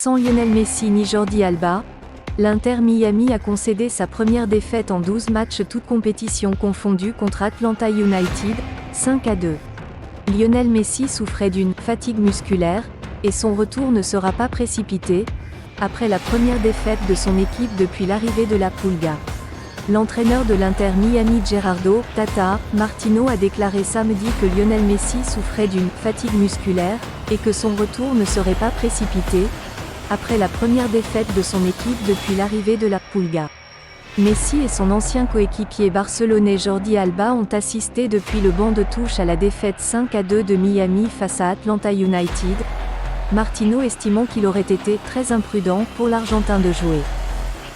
Sans Lionel Messi ni Jordi Alba, l'Inter Miami a concédé sa première défaite en 12 matchs toutes compétitions confondues contre Atlanta United, 5-2. Lionel Messi souffrait d'une « fatigue musculaire » et son retour ne sera pas précipité, après la première défaite de son équipe depuis l'arrivée de la Pulga. L'entraîneur de l'Inter Miami Gerardo Tata Martino a déclaré samedi que Lionel Messi souffrait d'une « fatigue musculaire » et que son retour ne serait pas précipité, après la première défaite de son équipe depuis l'arrivée de la Pulga. Messi et son ancien coéquipier barcelonais Jordi Alba ont assisté depuis le banc de touche à la défaite 5-2 de Miami face à Atlanta United, Martino estimant qu'il aurait été très imprudent pour l'Argentin de jouer.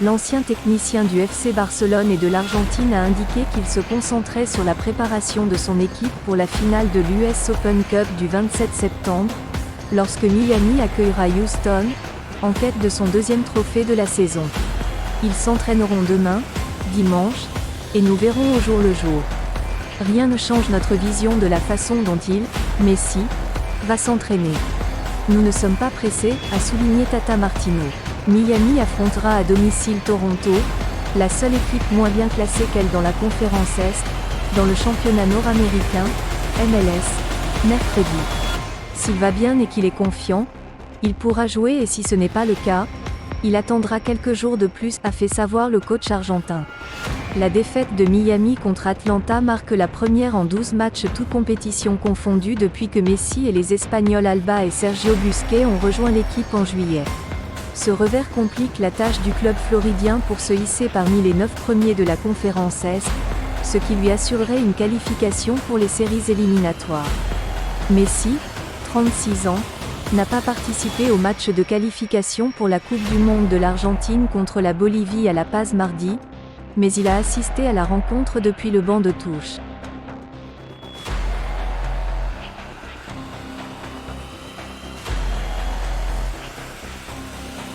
L'ancien technicien du FC Barcelone et de l'Argentine a indiqué qu'il se concentrait sur la préparation de son équipe pour la finale de l'US Open Cup du 27 septembre, lorsque Miami accueillera Houston, en quête de son deuxième trophée de la saison. Ils s'entraîneront demain, dimanche, et nous verrons au jour le jour. Rien ne change notre vision de la façon dont Messi, va s'entraîner. Nous ne sommes pas pressés, a souligné Tata Martino. Miami affrontera à domicile Toronto, la seule équipe moins bien classée qu'elle dans la conférence Est, dans le championnat nord-américain, MLS, mercredi. S'il va bien et qu'il est confiant, il pourra jouer et si ce n'est pas le cas, il attendra quelques jours de plus, a fait savoir le coach argentin. La défaite de Miami contre Atlanta marque la première en 12 matchs toutes compétitions confondues depuis que Messi et les Espagnols Alba et Sergio Busquets ont rejoint l'équipe en juillet. Ce revers complique la tâche du club floridien pour se hisser parmi les 9 premiers de la conférence Est, ce qui lui assurerait une qualification pour les séries éliminatoires. Messi, 36 ans, n'a pas participé au match de qualification pour la Coupe du Monde de l'Argentine contre la Bolivie à La Paz mardi, mais il a assisté à la rencontre depuis le banc de touche.